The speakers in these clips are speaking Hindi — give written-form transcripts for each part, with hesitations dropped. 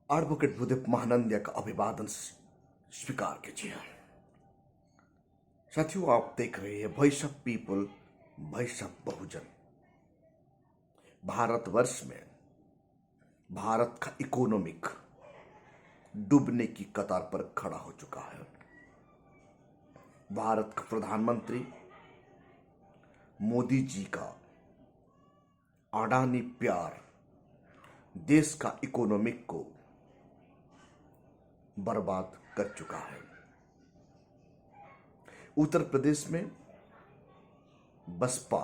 एडवोकेट भूदेव महानंदिया का अभिवादन स्वीकार कीजिए। साथियों, आप देख रहे हैं voice of people, voice of Bahujan. Bharatvarsh में भारत का इकोनॉमिक डूबने की कतार पर खड़ा हो चुका है। भारत का प्रधानमंत्री मोदी जी का अडानी प्यार देश का इकोनॉमिक को बर्बाद कर चुका है। उत्तर प्रदेश में बसपा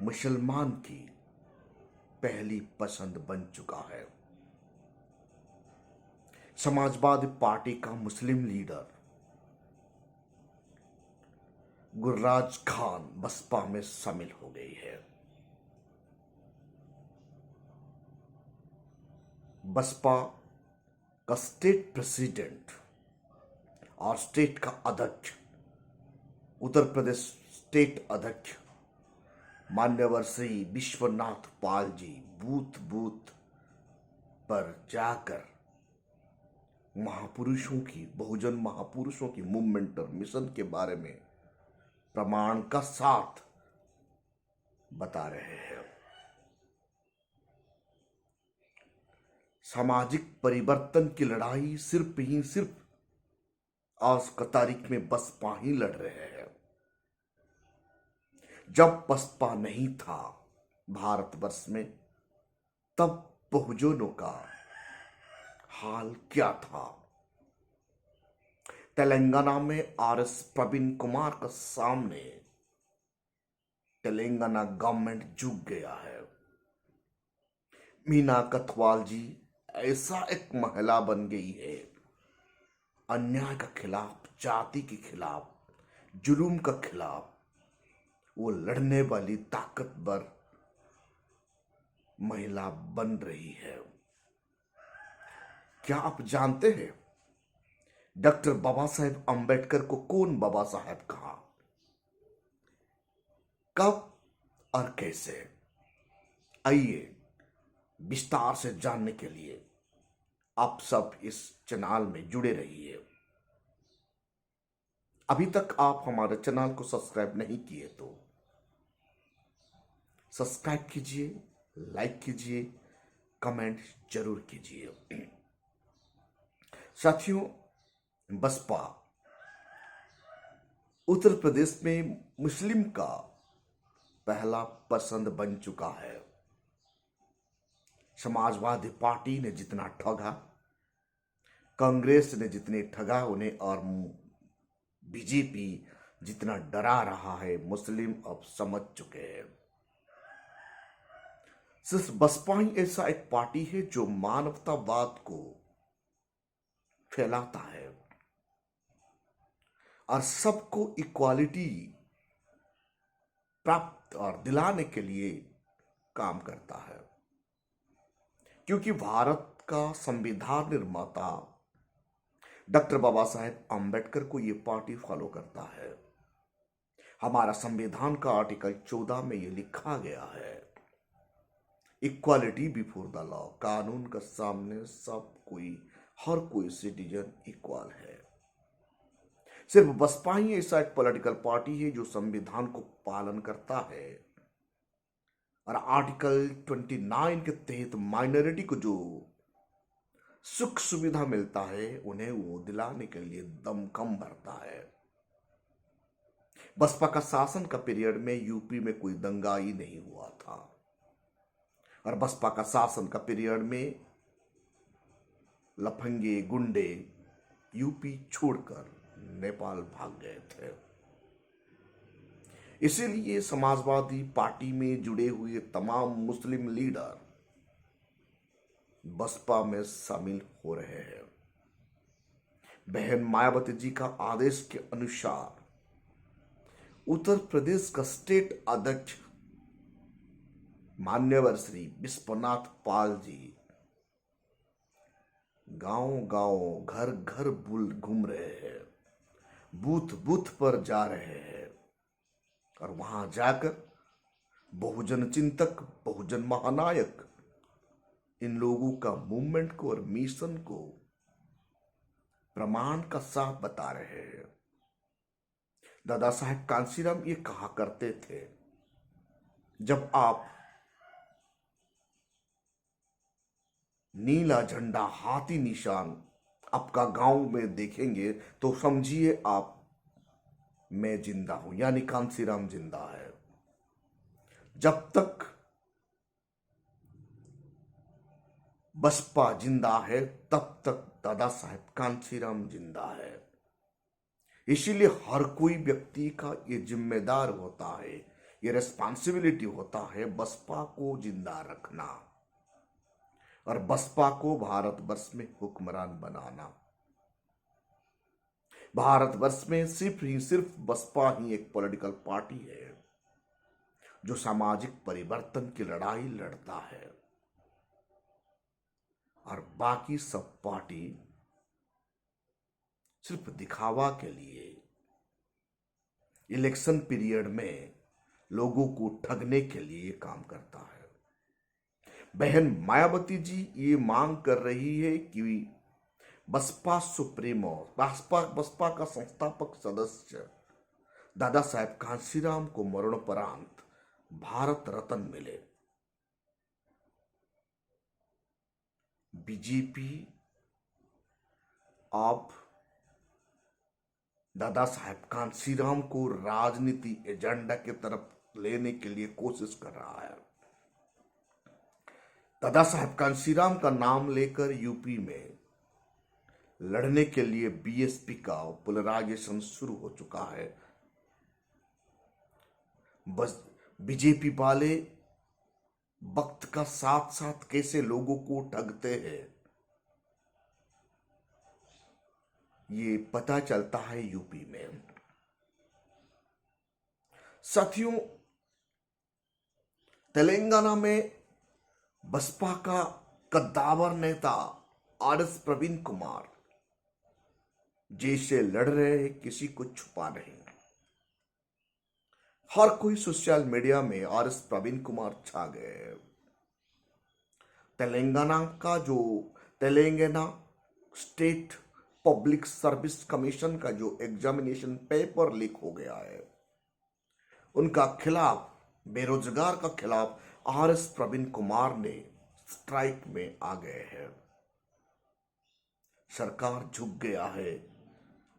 मुसलमान की पहली पसंद बन चुका है। समाजवादी पार्टी का मुस्लिम लीडर गुलराज खान बसपा में शामिल हो गई है। बसपा का स्टेट प्रेसिडेंट और स्टेट का अध्यक्ष, उत्तर प्रदेश स्टेट अध्यक्ष मान्यवर श्री विश्वनाथ पाल जी बूथ बूथ पर जाकर महापुरुषों की, बहुजन महापुरुषों की मूवमेंट और मिशन के बारे में प्रमाण का साथ बता रहे हैं। सामाजिक परिवर्तन की लड़ाई सिर्फ आज की तारीख में बसपा ही लड़ रहे हैं। जब बसपा नहीं था भारतवर्ष में, तब बहुजनों का हाल क्या था। तेलंगाना में आरएस प्रवीण कुमार के सामने तेलंगाना गवर्नमेंट झुक गया है। मीना कथवाल जी ऐसा एक महिला बन गई है, अन्याय के खिलाफ, जाति के खिलाफ, जुलूम के खिलाफ वो लड़ने वाली ताकतवर महिला बन रही है। क्या आप जानते हैं डॉक्टर बाबा साहेब अंबेडकर को कौन बाबा साहेब कहा, कब और कैसे? आइए विस्तार से जानने के लिए आप सब इस चैनल में जुड़े रहिए। अभी तक आप हमारे चैनल को सब्सक्राइब नहीं किए तो सब्सक्राइब कीजिए, लाइक कीजिए, कमेंट जरूर कीजिए। साथियों, बसपा उत्तर प्रदेश में मुस्लिम का पहला पसंद बन चुका है। समाजवादी पार्टी ने जितना ठगा, कांग्रेस ने जितने ठगा उन्हें, और बीजेपी जितना डरा रहा है, मुस्लिम अब समझ चुके हैं। सिर्फ बसपा ही ऐसा एक पार्टी है जो मानवतावाद को फैलाता है और सबको इक्वालिटी प्राप्त और दिलाने के लिए काम करता है। क्योंकि भारत का संविधान निर्माता डॉक्टर बाबा साहेब अंबेडकर को यह पार्टी फॉलो करता है। हमारा संविधान का आर्टिकल 14 में यह लिखा गया है, इक्वालिटी बिफोर द लॉ, कानून के सामने सब कोई, हर कोई सिटीजन इक्वल है। सिर्फ बसपा ही ऐसा एक पॉलिटिकल पार्टी है जो संविधान को पालन करता है और आर्टिकल 29 के तहत माइनॉरिटी को जो सुख सुविधा मिलता है उन्हें वो दिलाने के लिए दमखम भरता है। बसपा का शासन का पीरियड में यूपी में कोई दंगाई नहीं हुआ था और बसपा का शासन का पीरियड में लफंगे गुंडे यूपी छोड़कर नेपाल भाग गए थे। इसीलिए समाजवादी पार्टी में जुड़े हुए तमाम मुस्लिम लीडर बसपा में शामिल हो रहे हैं। बहन मायावती जी का आदेश के अनुसार उत्तर प्रदेश का स्टेट अध्यक्ष मान्यवर श्री विश्वनाथ पाल जी गांव-गांव, घर-घर घूम रहे हैं, बूथ बूथ पर जा रहे हैं और वहां जाकर बहुजन चिंतक, बहुजन महानायक इन लोगों का मूवमेंट को और मिशन को प्रमाण का साथ बता रहे हैं। दादा साहेब कांशीराम ये कहा करते थे, जब आप नीला झंडा हाथी निशान आपका गांव में देखेंगे तो समझिए आप मैं जिंदा हूं, यानी कांशीराम जिंदा है। जब तक बसपा जिंदा है तब तक दादा साहेब कांशीराम जिंदा है। इसीलिए हर कोई व्यक्ति का ये जिम्मेदार होता है, ये रिस्पॉन्सिबिलिटी होता है बसपा को जिंदा रखना और बसपा को भारतवर्ष में हुक्मरान बनाना। भारतवर्ष में सिर्फ बसपा ही एक पॉलिटिकल पार्टी है जो सामाजिक परिवर्तन की लड़ाई लड़ता है और बाकी सब पार्टी सिर्फ दिखावा के लिए इलेक्शन पीरियड में लोगों को ठगने के लिए काम करता है। बहन मायावती जी ये मांग कर रही है कि बसपा सुप्रीमो, बसपा का संस्थापक सदस्य दादा साहेब कांशीराम को मरणोपरांत भारत रत्न मिले। बीजेपी आप दादा साहेब कांशीराम को राजनीति एजेंडा की तरफ लेने के लिए कोशिश कर रहा है। दादा साहेब कांशीराम का नाम लेकर यूपी में लड़ने के लिए बीएसपी का पोलराइजेशन शुरू हो चुका है। बस बीजेपी वाले वक्त का साथ साथ कैसे लोगों को ठगते हैं ये पता चलता है यूपी में। साथियों, तेलंगाना में बसपा का कद्दावर नेता आरएस प्रवीण कुमार जैसे लड़ रहे हैं, किसी को छुपा नहीं। हर कोई सोशल मीडिया में आरएस प्रवीण कुमार छा गए हैं। Telangana state public service commission का जो एग्जामिनेशन पेपर लीक हो गया है, उनका खिलाफ, बेरोजगार का खिलाफ आरएस प्रवीण कुमार ने स्ट्राइक में आ गए हैं। सरकार झुक गया है,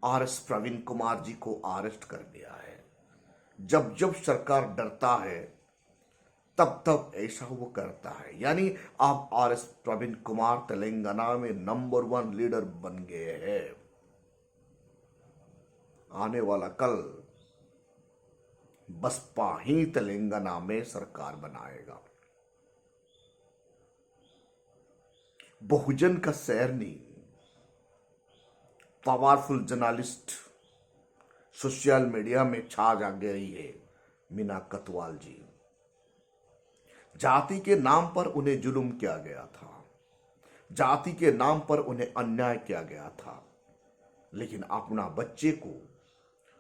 आरएस प्रवीण कुमार जी को अरेस्ट कर दिया है। जब जब सरकार डरता है तब तब ऐसा वो करता है। यानी आप आरएस प्रवीण कुमार तेलंगाना में नंबर 1 लीडर बन गए हैं। आने वाला कल बसपा ही तेलंगाना में सरकार बनाएगा। बहुजन का शेरनी, पावरफुल जर्नलिस्ट सोशल मीडिया में छा जा गई है मीना कतवाल जी। जाति के नाम पर उन्हें जुल्म किया गया था, जाति के नाम पर उन्हें अन्याय किया गया था, लेकिन अपना बच्चे को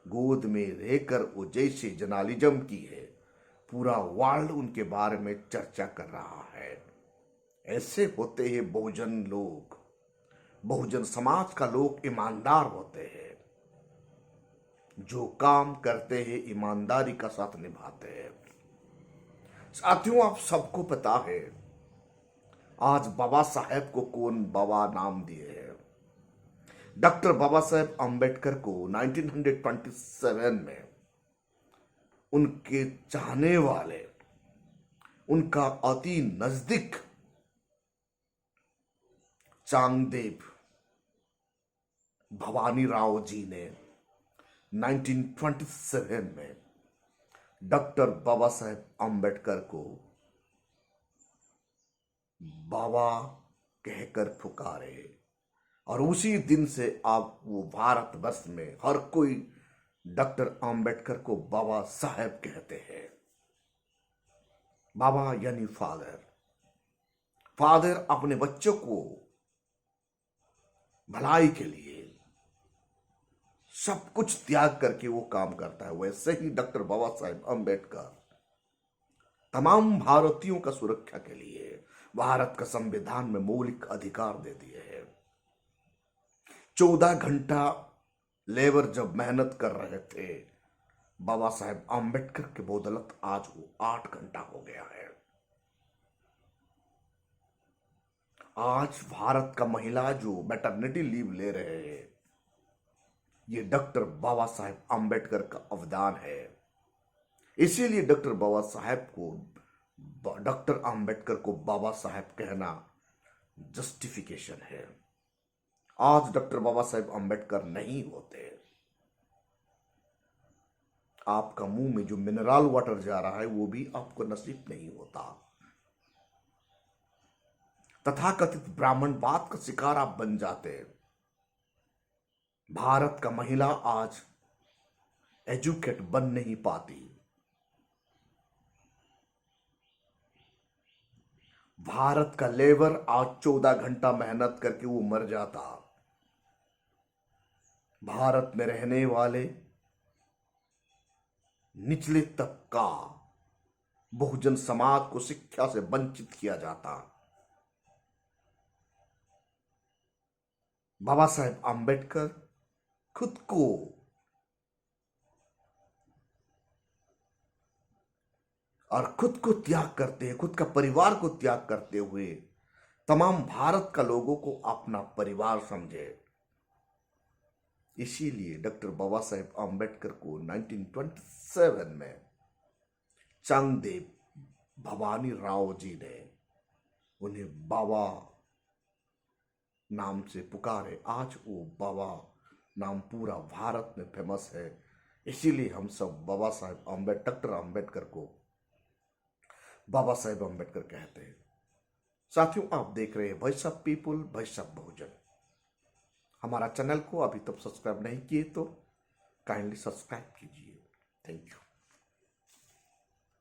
गोद में रहकर वो जैसे जर्नलिज्म की है, पूरा वर्ल्ड उनके बारे में चर्चा कर रहा है। ऐसे होते हैं बहुजन लोग। बहुजन समाज का लोग ईमानदार होते हैं, जो काम करते हैं ईमानदारी का साथ निभाते हैं। साथियों, आप सबको पता है आज बाबा साहेब को कौन बाबा नाम दिए हैं। डॉक्टर बाबा साहेब अंबेडकर को 1927 में उनके चाहने वाले, उनका अति नजदीक चांगदेव भवानी राव जी ने 1927 में डॉक्टर बाबा साहेब अंबेडकर को बाबा कहकर पुकारे और उसी दिन से आप वो भारतवर्ष में हर कोई डॉक्टर अंबेडकर को बाबा साहेब कहते हैं। बाबा यानी फादर। फादर अपने बच्चों को भलाई के लिए सब कुछ त्याग करके वो काम करता है। वैसे ही डॉक्टर बाबा साहेब अंबेडकर तमाम भारतीयों का सुरक्षा के लिए, भारत का संविधान में मौलिक अधिकार दे दिए हैं। 14 घंटा लेबर जब मेहनत कर रहे थे बाबा साहेब आम्बेडकर के बदौलत, आज वो 8 घंटा हो गया है। आज भारत का महिला जो मैटरनिटी लीव ले रहे हैं, ये डॉक्टर बाबा साहेब आम्बेडकर का अवदान है। इसीलिए डॉक्टर आम्बेडकर को बाबा साहेब कहना जस्टिफिकेशन है। आज डॉक्टर बाबा साहेब आम्बेडकर नहीं होते, आपका मुंह में जो मिनरल वाटर जा रहा है वो भी आपको नसीब नहीं होता। तथाकथित ब्राह्मणवाद का शिकार आप बन जाते। भारत का महिला आज एजुकेट बन नहीं पाती। भारत का लेबर आज 14 घंटा मेहनत करके वो मर जाता। भारत में रहने वाले निचले तबका बहुजन समाज को शिक्षा से वंचित किया जाता। बाबा साहेब आम्बेडकर खुद को त्याग करते, खुद का परिवार को त्याग करते हुए तमाम भारत का लोगों को अपना परिवार समझे। इसीलिए डॉक्टर बाबा साहेब आम्बेडकर को 1927 में चांगदेव भवानी राव जी ने उन्हें बाबा नाम से पुकारे। आज वो बाबा नाम पूरा भारत में फेमस है। इसीलिए हम सब बाबा साहेब डॉक्टर आम्बेडकर को बाबा साहेब आम्बेडकर कहते हैं। साथियों, आप देख रहे हैं voice of people, voice of Bahujan. हमारा चैनल को अभी तक सब्सक्राइब नहीं किए तो काइंडली सब्सक्राइब कीजिए। Thank you.